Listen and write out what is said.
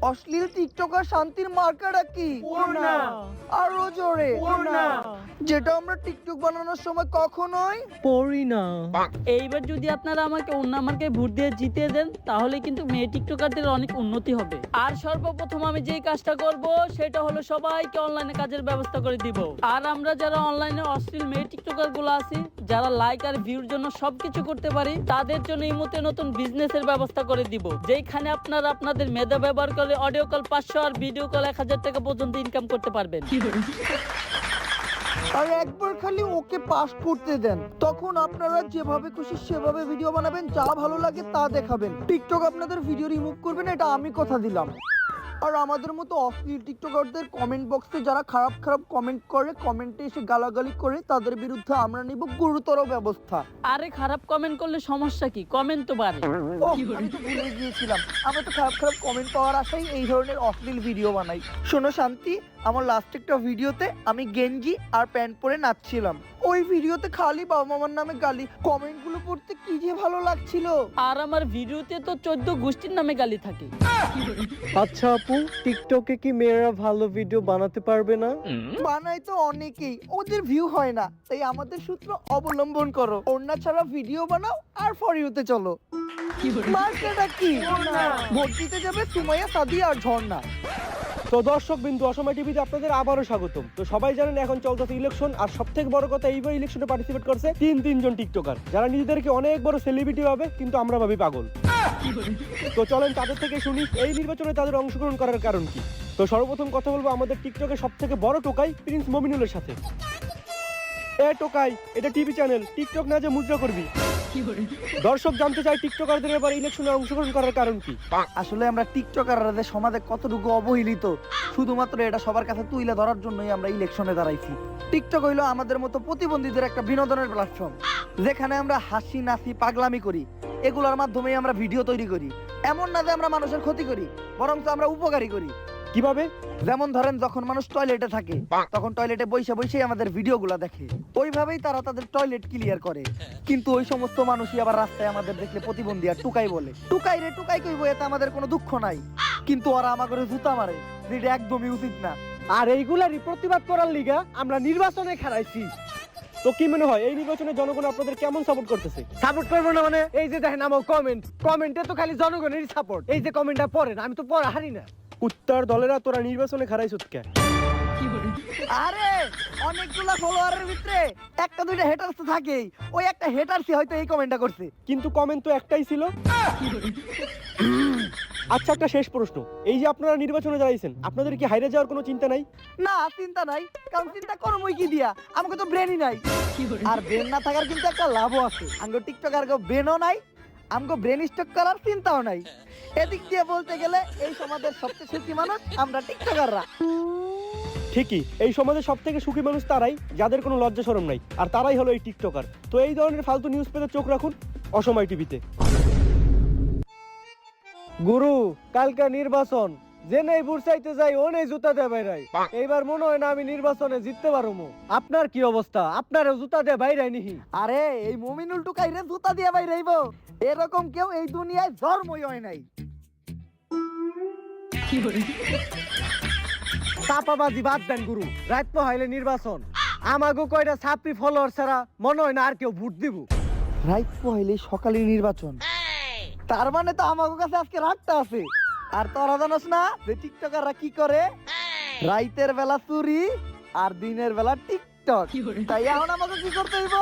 অশ্লীল টিকটকার শান্তির মার্কাটা কি? পূর্ণা। আরো জোরে। পূর্ণা। যেটা আমরা টিকটক বানানোর সময় কখনোই পড়ি না। এইবার যদি আপনারা আমাকে অন্য আমাকে ভোট দিয়ে জিতিয়ে দেন তাহলে কিন্তু মেয়ে টিকটকারদের অনেক উন্নতি হবে। আর সর্বপ্রথম আমি যেই কাজটা করব সেটা হলো সবাইকে অনলাইনে কাজের ব্যবস্থা করে দিব। আর আমরা যারা অনলাইনে অশ্লীল মেয়ে টিকটকার গুলো আছি, যারা লাইক আর ভিউর জন্য সবকিছু করতে পারি, তাদের জন্য এই মতে নতুন বিজনেসের ব্যবস্থা করে দিব, যেখানে আপনারা আপনাদের মেধা ব্যবহার করে অডিও কল 500 আর ভিডিও কল 1000 টাকা পর্যন্ত ইনকাম করতে পারবেন। আর একবার খালি ওকে পাস করতে দেন, তখন আপনারা যেভাবে খুশি সেভাবে ভিডিও বানাবেন, যা ভালো লাগে তা দেখাবেন। টিকটক আপনাদের ভিডিও রিমুভ করবেন, এটা আমি কথা দিলাম। আর আমাদের মতো অশ্লীল টিকটকারদের কমেন্ট বক্সে যারা খারাপ খারাপ কমেন্ট করে, কমেন্টে এসে গালাগালি করে, তাদের বিরুদ্ধে আমরা নিব গুরুতর ব্যবস্থা। আরে খারাপ কমেন্ট করলে সমস্যা কি? কমেন্ট তো পারে। ও আমি তো ভুলে গিয়েছিলাম, আমরা তো খারাপ খারাপ কমেন্ট পাওয়ার আশায় এই ধরনের অশ্লীল ভিডিও বানাই। শোনো শান্তি, আমার লাস্ট একটা ভিডিওতে আমি গেঞ্জি আর প্যান্ট পরে নাচছিলাম। ওই ভিডিওতে খালি বাবা মামার নামে গালি, কমেন্টগুলো পড়তে কি যে ভালো লাগছিল। আর আমার ভিডিওতে তো 14 গোষ্ঠীর নামে গালি থাকে। আচ্ছা আপু, টিকটকে কি মেয়েরা ভালো ভিডিও বানাতে পারবে না? বানায় তো অনেকেই, ওদের ভিউ হয় না, তাই আমাদের সূত্র অবলম্বন করো, ওড়না ছাড়া ভিডিও বানাও আর ফর ইউতে চলো। মার্কেটটা কি? ভোট দিতে যাবে সুমাইয়া, সাদিয়া আর ঝর্ণা। তো দর্শক বিন্দু, অসময় টিভিতে আপনাদের আবারও স্বাগতম। তো সবাই জানেন এখন চলতেছে ইলেকশন, আর সবথেকে বড় কথা এইবার ইলেকশনে পার্টিসিপেট করছে তিনজন টিকটকার, যারা নিজেদেরকে অনেক বড় সেলিব্রিটি ভাবে, কিন্তু আমরা ভাবি পাগল। তো চলেন তাদের থেকে শুনি এই নির্বাচনে তাদের অংশগ্রহণ করার কারণ কি। তো সর্বপ্রথম কথা বলবো আমাদের টিকটকের সবথেকে বড় টোকাই প্রিন্স মমিনুলের সাথে। এ টোকাই, এটা টিভি চ্যানেল, টিকটক না যে মুদ্রা করবি। দর্শক জানতে চাই টিকটকারদের এবার ইলেকশনে অংশগ্রহণ করার কারণ কি। আসলে আমরা টিকটকাররা সমাজে কতটুকু অবহেলিত, শুধুমাত্র এটা সবার কাছে তুলে ধরার জন্যই আমরা ইলেকশনে দাঁড়াইছি। টিকটক হইলো আমাদের মতো প্রতিবন্ধীদের একটা বিনোদনের প্ল্যাটফর্ম, যেখানে আমরা হাসি নাচি পাগলামি করি, এগুলোর মাধ্যমে আমরা ভিডিও তৈরি করি। এমন না যে আমরা মানুষের ক্ষতি করি, বরং আমরা উপকারী করি। কিভাবে? যেমন ধরেন, যখন মানুষ টয়লেটে থাকে, তখন টয়লেটে বসে বসেই আমাদের ভিডিওগুলো দেখে, ওইভাবেই তারা তাদের টয়লেট ক্লিয়ার করে। কিন্তু ওই সমস্ত মানুষই আবার রাস্তায় আমাদের দেখলে প্রতিবন্ধী আর টুকাই বলে। টুকাই রে টুকাই কইবো, এতে আমাদের কোনো দুঃখ নাই, কিন্তু ওরা আমাকে জুতা মারে, যেটা একদমই উচিত না। আর এইগুলারই প্রতিবাদ করার লিগা আমরা নির্বাচনে খারাইছি। তো কি মনে হয় এই নির্বাচনে জনগণ আপনাদের কেমন সাপোর্ট করতেছে? সাপোর্ট করবো না মানে? এই যে দেখেন আমার কমেন্টে তো খালি জনগণেরই সাপোর্ট। এই যে কমেন্টটা পড়েন, আমি তো পড়া হারি না। উত্তর দলেরা তোরা নির্বাচনে খারাইছত কে? আরে অনেকগুলা ফলোয়ারের ভিতরে একটা দুইটা হেটার্স তো থাকেই, ওই একটা হেটার্সই হয়তো এই কমেন্টটা করছে। কিন্তু কমেন্ট তো একটাই ছিল। আচ্ছা, একটা শেষ প্রশ্ন, এই যে আপনারা নির্বাচনে দাঁড়াইছেন, আপনাদের কি হাইরে যাওয়ার কোনো চিন্তা নাই? না, চিন্তা নাই, কারণ চিন্তা করবোই কি দিয়া, আমাকে তো ব্রেনই নাই। আর ব্রেন না থাকার কিন্তু একটা লাভও আছে, আমগো টিকটকার ব্রেনও নাই, আমগো ব্রেন স্টক করার চিন্তাও নাই। এদিক দিয়ে বলতে গেলে এই সমাজের সবচেয়ে সুখী মানুষ আমরা টিকটকাররা। ঠিকই, এই সমাজে সব থেকে সুখী মানুষ তারাই যাদের কোনো লজ্জা শরম নাই, আর তারাই হলো এই টিকটকার। তো এই ধরনের ফালতু নিউজ পেতে চোখ রাখুন অসময় টিভিতে। গুরু, কালকা নির্বাচন, যে নেই ভোট চাইতে যাই ও নেই জুতা দিয়ে বাইরাই। এইবার মনে হয় না আমি নির্বাচনে জিততে পারবো। আপনার কি অবস্থা? আপনারও জুতা দিয়ে বাইরাই নিহি? আরে এই মুমিনুল টুকাই রে জুতা দিয়ে ভাই রইব, এরকম কেউ এই দুনিয়ায় জন্মই হয় নাই। চাপাবাজি বাদ দেন গুরু, রাত পোহাইলে নির্বাচন, আমাগো কয়টা ছাপড়ি ফলোয়ার ছাড়া মনে হয় না আর কেউ ভোট দিব। রাত পহেলে সকালে নির্বাচন, তার মানে তো আমার কাছে আজকে রাতটা আছে। আর তোরা জানোস না যে টিকটকাররা কি করে? রাইতের বেলা চুরি আর দিনের বেলা টিকটক। তাই এখন আমাকে কি করতে হইব?